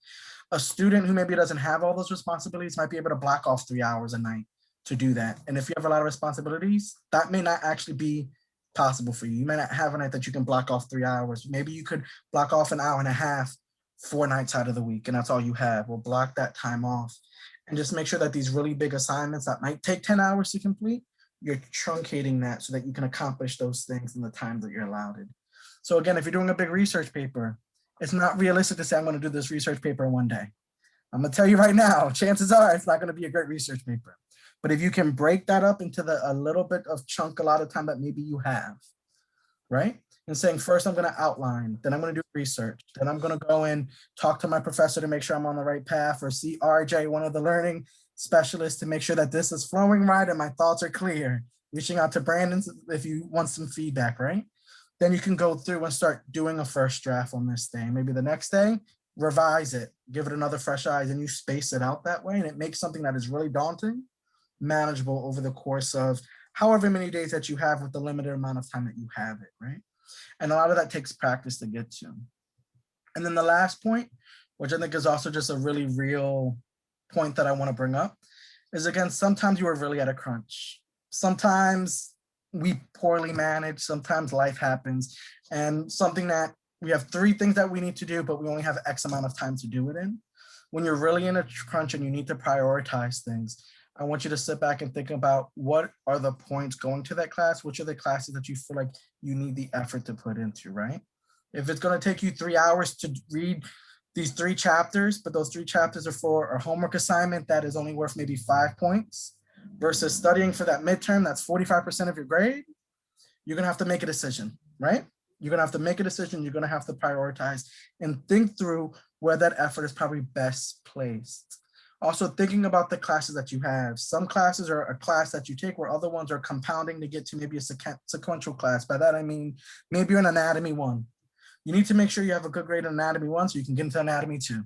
A student who maybe doesn't have all those responsibilities might be able to block off 3 hours a night to do that. And if you have a lot of responsibilities, that may not actually be possible for you. You may not have a night that you can block off 3 hours. Maybe you could block off an hour and a half 4 nights out of the week, and that's all you have. We'll block that time off and just make sure that these really big assignments that might take 10 hours to complete, you're truncating that so that you can accomplish those things in the time that you're allotted. So again, if you're doing a big research paper, it's not realistic to say, I'm going to do this research paper in one day. I'm going to tell you right now, chances are it's not going to be a great research paper. But if you can break that up into a little bit of chunk, a lot of time that maybe you have, right? And saying, first, I'm going to outline, then I'm going to do research, then I'm going to go and talk to my professor to make sure I'm on the right path, or see RJ, one of the learning specialists, to make sure that this is flowing right and my thoughts are clear. Reaching out to Brandon if you want some feedback, right? Then you can go through and start doing a first draft on this thing. Maybe the next day, revise it, give it another fresh eyes, and you space it out that way. And it makes something that is really daunting manageable over the course of however many days that you have with the limited amount of time that you have it, right? And a lot of that takes practice to get to. And then the last point, which I think is also just a really real point that I want to bring up, is again, sometimes you are really at a crunch. Sometimes we poorly manage, sometimes life happens, and something that we have 3 things that we need to do, but we only have X amount of time to do it in. When you're really in a crunch and you need to prioritize things, I want you to sit back and think about what are the points going to that class, which are the classes that you feel like you need the effort to put into, right? If it's going to take you 3 hours to read these 3 chapters, but those 3 chapters are for a homework assignment that is only worth maybe 5 points versus studying for that midterm, that's 45% of your grade, you're going to have to make a decision, right? You're going to have to make a decision. You're going to have to prioritize and think through where that effort is probably best placed. Also thinking about the classes that you have. Some classes are a class that you take where other ones are compounding to get to maybe a sequential class. By that, I mean, maybe you're in anatomy 1. You need to make sure you have a good grade in anatomy 1 so you can get into anatomy 2.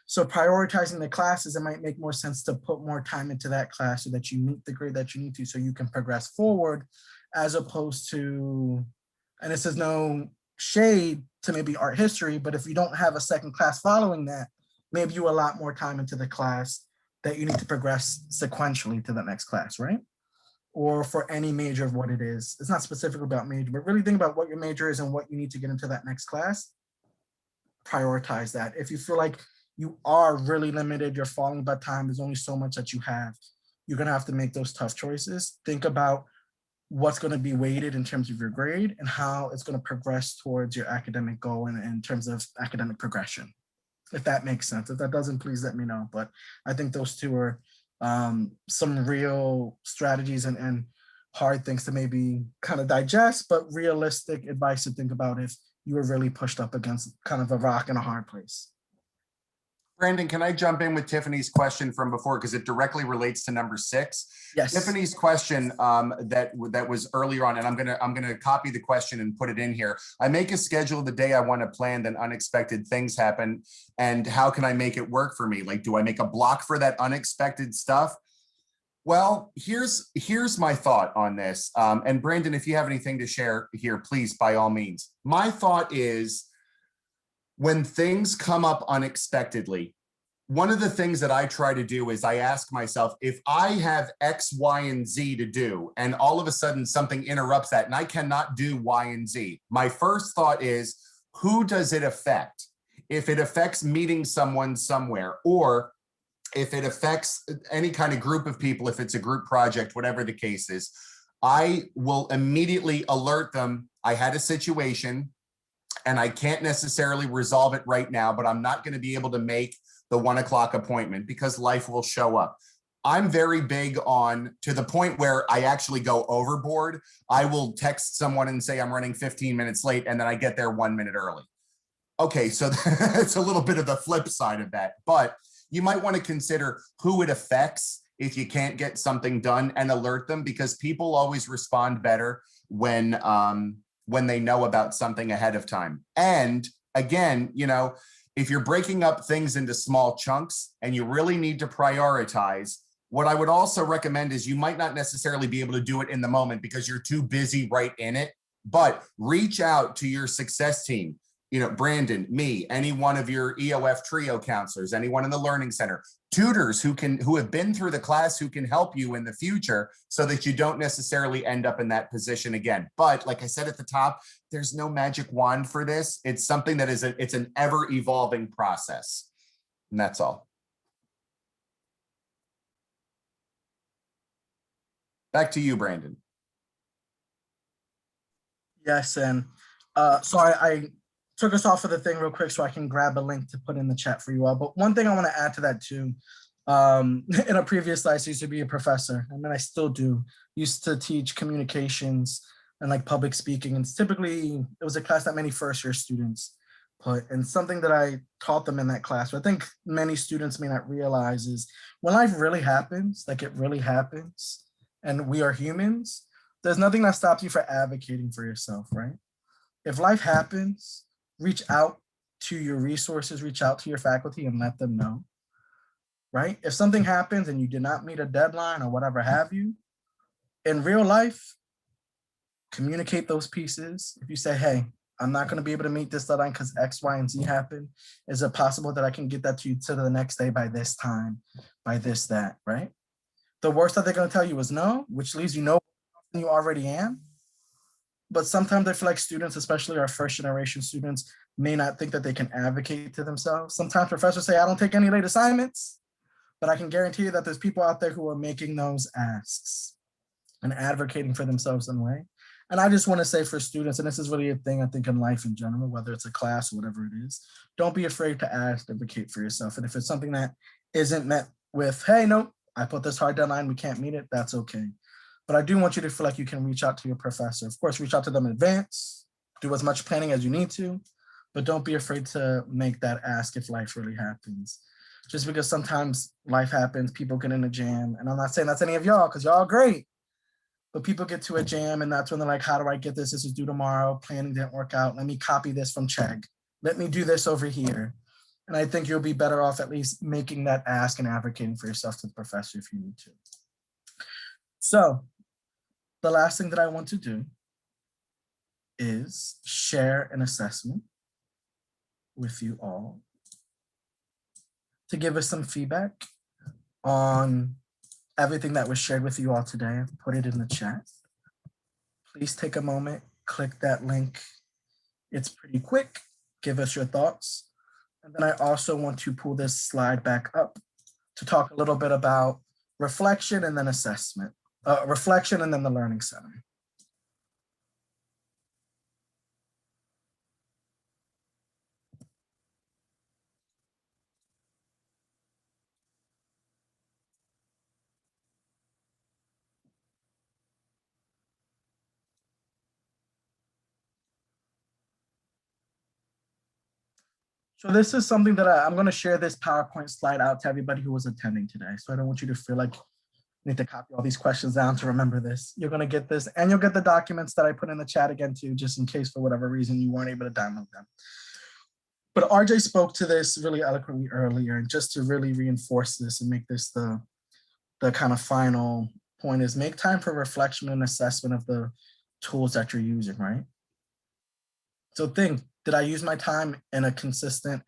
So prioritizing the classes, it might make more sense to put more time into that class so that you meet the grade that you need to so you can progress forward, as opposed to, and this is no shade to maybe art history, but if you don't have a second class following that, maybe you allot more time into the class that you need to progress sequentially to the next class, right? Or for any major of what it is. It's not specific about major, but really think about what your major is and what you need to get into that next class. Prioritize that. If you feel like you are really limited, you're falling by time, there's only so much that you have, you're gonna have to make those tough choices. Think about what's going to be weighted in terms of your grade and how it's going to progress towards your academic goal and in terms of academic progression, if that makes sense. If that doesn't, please let me know. But I think those 2 are some real strategies and hard things to maybe kind of digest, but realistic advice to think about if you were really pushed up against kind of a rock and a hard place. Brandon, can I jump in with Tiffanys question from before, because it directly relates to number 6? Yes. Tiffanys question that was earlier on, and I'm gonna copy the question and put it in here. I make a schedule the day I want to plan, then unexpected things happen, and how can I make it work for me? Like, do I make a block for that unexpected stuff? Well, here's my thought on this. And Brandon, if you have anything to share here, please, by all means. My thought is, when things come up unexpectedly, one of the things that I try to do is I ask myself, if I have X, Y, and Z to do, and all of a sudden something interrupts that and I cannot do Y and Z, my first thought is, who does it affect? If it affects meeting someone somewhere, or if it affects any kind of group of people, if it's a group project, whatever the case is, I will immediately alert them. I had a situation and I can't necessarily resolve it right now, but I'm not going to be able to make the 1 o'clock appointment because life will show up. I'm very big on, to the point where I actually go overboard. I will text someone and say I'm running 15 minutes late, and then I get there 1 minute early. Okay, so it's a little bit of the flip side of that, but you might want to consider who it affects if you can't get something done, and alert them, because people always respond better when they know about something ahead of time. And again, you know, if you're breaking up things into small chunks and you really need to prioritize, what I would also recommend is, you might not necessarily be able to do it in the moment because you're too busy right in it, but reach out to your success team. You know, Brandon, me, any one of your EOF trio counselors, anyone in the learning center, tutors who have been through the class, who can help you in the future, so that you don't necessarily end up in that position again. But like I said at the top, there's no magic wand for this. It's something that it's an ever evolving process. And that's all. Back to you, Brandon. Yes, and so I took us off of the thing real quick so I can grab a link to put in the chat for you all. But one thing I want to add to that too, in a previous life, I used to be a professor, and then I still do. Used to teach communications and like public speaking, and typically it was a class that many first-year students put. And something that I taught them in that class, I think many students may not realize, is when life really happens, like it really happens, and we are humans, there's nothing that stops you from advocating for yourself, right? If life happens, reach out to your resources, reach out to your faculty and let them know, right? If something happens and you did not meet a deadline or whatever have you, in real life, communicate those pieces. If you say, hey, I'm not going to be able to meet this deadline because X, Y, and Z happened, is it possible that I can get that to you to the next day by this time, by this, that, right? The worst that they're going to tell you is no, which leaves you know you already am. But sometimes I feel like students, especially our first generation students, may not think that they can advocate to themselves. Sometimes professors say, I don't take any late assignments, but I can guarantee you that there's people out there who are making those asks and advocating for themselves in a way. And I just want to say for students, and this is really a thing I think in life in general, whether it's a class or whatever it is, don't be afraid to advocate for yourself. And if it's something that isn't met with, hey, no, I put this hard deadline, we can't meet it, that's okay. But I do want you to feel like you can reach out to your professor. Of course, reach out to them in advance, do as much planning as you need to, but don't be afraid to make that ask if life really happens. Just because sometimes life happens, people get in a jam, and I'm not saying that's any of y'all, because y'all are great, but people get to a jam, and that's when they're like, how do I get this? This is due tomorrow, planning didn't work out, let me copy this from Chegg. Let me do this over here. And I think you'll be better off at least making that ask and advocating for yourself to the professor if you need to. So, the last thing that I want to do is share an assessment with you all to give us some feedback on everything that was shared with you all today. Put it in the chat. Please take a moment, click that link. It's pretty quick. Give us your thoughts. And then I also want to pull this slide back up to talk a little bit about reflection and then assessment. Reflection and then the Learning Center. So this is something that I'm going to share this PowerPoint slide out to everybody who was attending today. So I don't want you to feel like you need to copy all these questions down to remember this. You're going to get this, and you'll get the documents that I put in the chat again too, just in case for whatever reason you weren't able to download them. But RJ spoke to this really eloquently earlier, and just to really reinforce this and make this the kind of final point is make time for reflection and assessment of the tools that you're using, right? So think, did I use my time in a consistent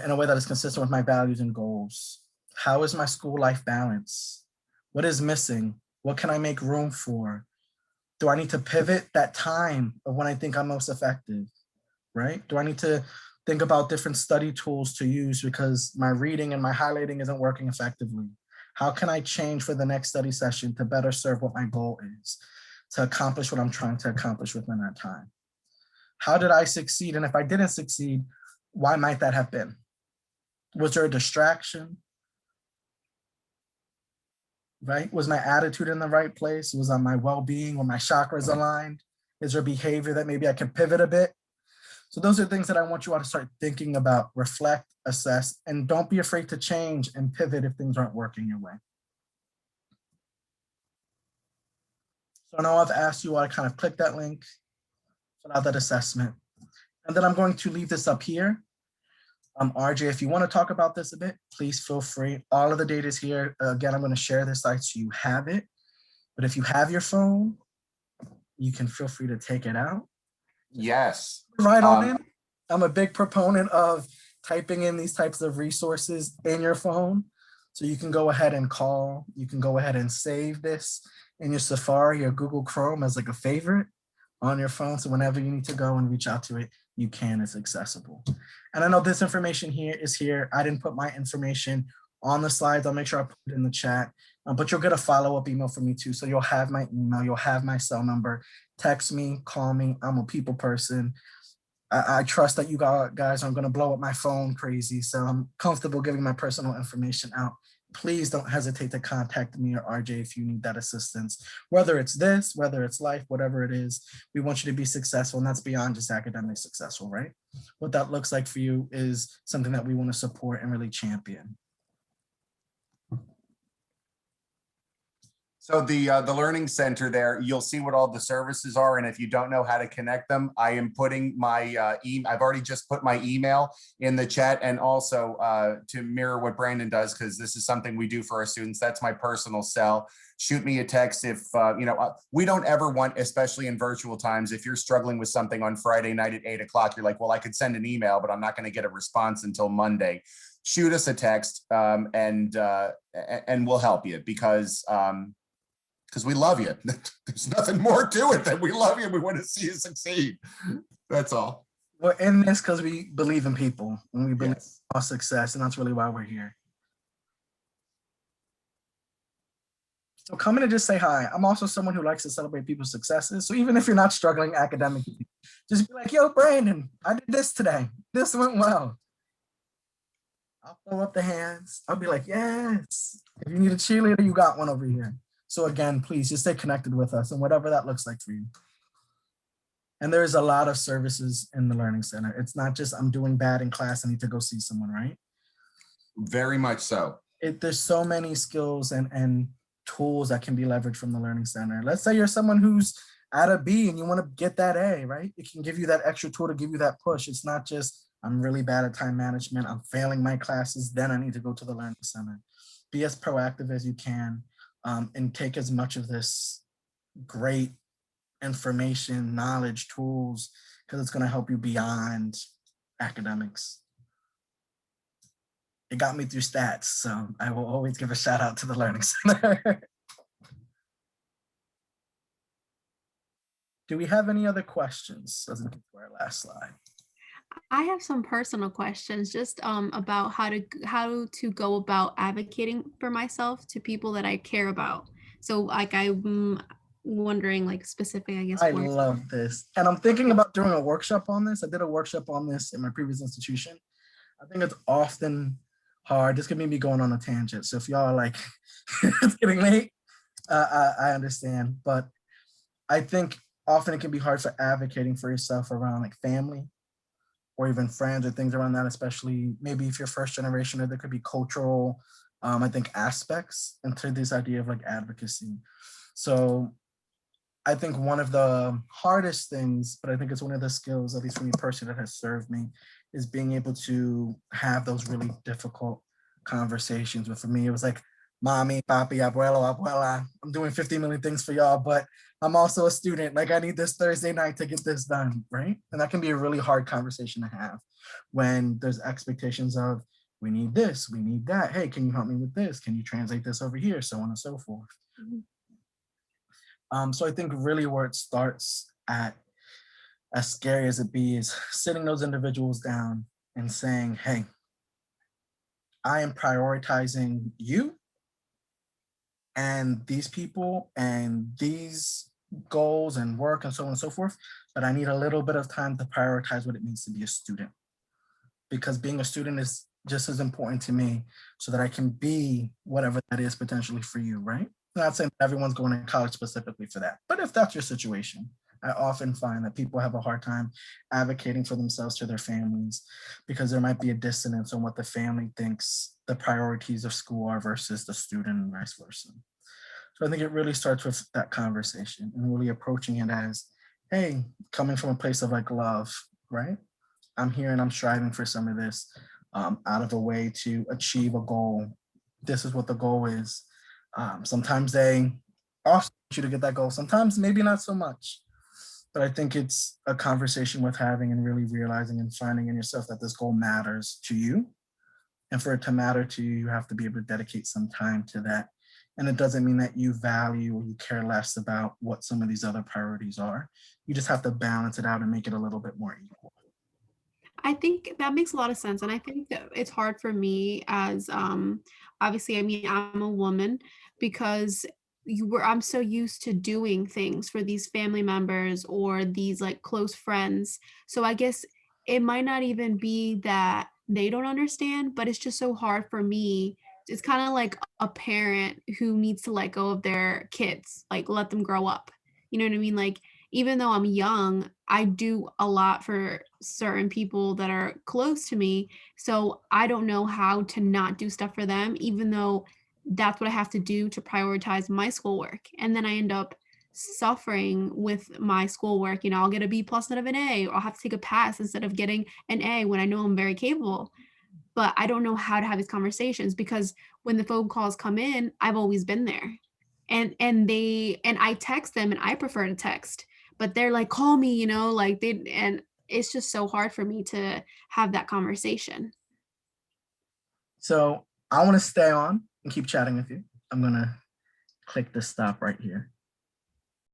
in a way that is consistent with my values and goals? How is my school life balance? What is missing? What can I make room for? Do I need to pivot that time of when I think I'm most effective, right? Do I need to think about different study tools to use because my reading and my highlighting isn't working effectively? How can I change for the next study session to better serve what my goal is, to accomplish what I'm trying to accomplish within that time? How did I succeed? And if I didn't succeed, why might that have been? Was there a distraction? Right? Was my attitude in the right place? Was on my well-being? Were my chakras aligned? Is there behavior that maybe I can pivot a bit? So those are things that I want you all to start thinking about, reflect, assess, and don't be afraid to change and pivot if things aren't working your way. So now I've asked you all to kind of click that link, fill out that assessment, and then I'm going to leave this up here. RJ, if you want to talk about this a bit, please feel free. All of the data is here. Again, I'm going to share this site so you have it. But if you have your phone, you can feel free to take it out. Yes. Right on in. I'm a big proponent of typing in these types of resources in your phone. So you can go ahead and call. You can go ahead and save this in your Safari or Google Chrome as like a favorite on your phone. So whenever you need to go and reach out to it, you can, it's accessible. And I know this information here is here. I didn't put my information on the slides. I'll make sure I put it in the chat, but you'll get a follow-up email from me too. So you'll have my email, you'll have my cell number, text me, call me. I'm a people person. I trust that you guys aren't gonna blow up my phone crazy. So I'm comfortable giving my personal information out. Please don't hesitate to contact me or RJ if you need that assistance, whether it's this, whether it's life, whatever it is. We want you to be successful, and that's beyond just academic successful, right? What that looks like for you is something that we want to support and really champion. So the Learning Center there, you'll see what all the services are. And if you don't know how to connect them, I am putting my I've already just put my email in the chat, and also to mirror what Brandon does, because this is something we do for our students. That's my personal cell. Shoot me a text if, we don't ever want, especially in virtual times, if you're struggling with something on Friday night at 8 o'clock, you're like, well, I could send an email, but I'm not going to get a response until Monday. Shoot us a text and we'll help you, because we love you. There's nothing more to it than we love you. We want to see you succeed. That's all. We're in this because we believe in people and we believe in our success, and that's really why we're here. So come in and just say hi. I'm also someone who likes to celebrate people's successes. So even if you're not struggling academically, just be like, yo, Brandon, I did this today. This went well. I'll throw up the hands. I'll be like, yes. If you need a cheerleader, you got one over here. So again, please just stay connected with us and whatever that looks like for you. And there's a lot of services in the Learning Center. It's not just I'm doing bad in class, I need to go see someone, right? Very much so. There's so many skills and tools that can be leveraged from the Learning Center. Let's say you're someone who's at a B and you want to get that A, right? It can give you that extra tool to give you that push. It's not just I'm really bad at time management, I'm failing my classes, then I need to go to the Learning Center. Be as proactive as you can. And take as much of this great information, knowledge, tools, because it's going to help you beyond academics. It got me through stats, so I will always give a shout out to the Learning Center. Do we have any other questions? Let's get to our last slide. I have some personal questions just about how to go about advocating for myself to people that I care about. So like I'm wondering like specific, I guess. I love this. And I'm thinking about doing a workshop on this. I did a workshop on this in my previous institution. I think it's often hard. This could maybe going on a tangent. So if y'all are like, it's getting late, I understand. But I think often it can be hard for advocating for yourself around like family, or even friends or things around that, especially maybe if you're first generation, or there could be cultural, I think, aspects into this idea of like advocacy. So I think one of the hardest things, but I think it's one of the skills, at least for me personally, that has served me, is being able to have those really difficult conversations. But for me, it was like mommy, papi, abuelo, abuela. I'm doing 50 million things for y'all, but I'm also a student. Like I need this Thursday night to get this done, right? And that can be a really hard conversation to have when there's expectations of, we need this, we need that. Hey, can you help me with this? Can you translate this over here? So on and so forth. So I think really where it starts at, as scary as it be, is sitting those individuals down and saying, hey, I am prioritizing you and these people and these goals and work and so on and so forth, but I need a little bit of time to prioritize what it means to be a student. Because being a student is just as important to me so that I can be whatever that is potentially for you, right? I'm not saying everyone's going to college specifically for that, but if that's your situation, I often find that people have a hard time advocating for themselves to their families because there might be a dissonance on what the family thinks the priorities of school are versus the student and vice versa. So I think it really starts with that conversation and really approaching it as, hey, coming from a place of like love, right? I'm here and I'm striving for some of this out of a way to achieve a goal. This is what the goal is. Sometimes they also want you to get that goal. Sometimes maybe not so much. But I think it's a conversation with having and really realizing and finding in yourself that this goal matters to you. And for it to matter to you, you have to be able to dedicate some time to that. And it doesn't mean that you value or you care less about what some of these other priorities are. You just have to balance it out and make it a little bit more equal. I think that makes a lot of sense. And I think that it's hard for me as obviously, I mean, I'm a woman because I'm so used to doing things for these family members or these like close friends. So I guess it might not even be that they don't understand, but it's just so hard for me. It's kind of like a parent who needs to let go of their kids, like let them grow up. You know what I mean? Like even though I'm young, I do a lot for certain people that are close to me. So I don't know how to not do stuff for them, even though that's what I have to do to prioritize my schoolwork. And then I end up suffering with my schoolwork. You know, I'll get a B plus instead of an A, or I'll have to take a pass instead of getting an A when I know I'm very capable. But I don't know how to have these conversations because when the phone calls come in, I've always been there. And I text them and I prefer to text, but they're like, call me, you know, like they, and it's just so hard for me to have that conversation. So I want to stay on and keep chatting with you. I'm going to click the stop right here.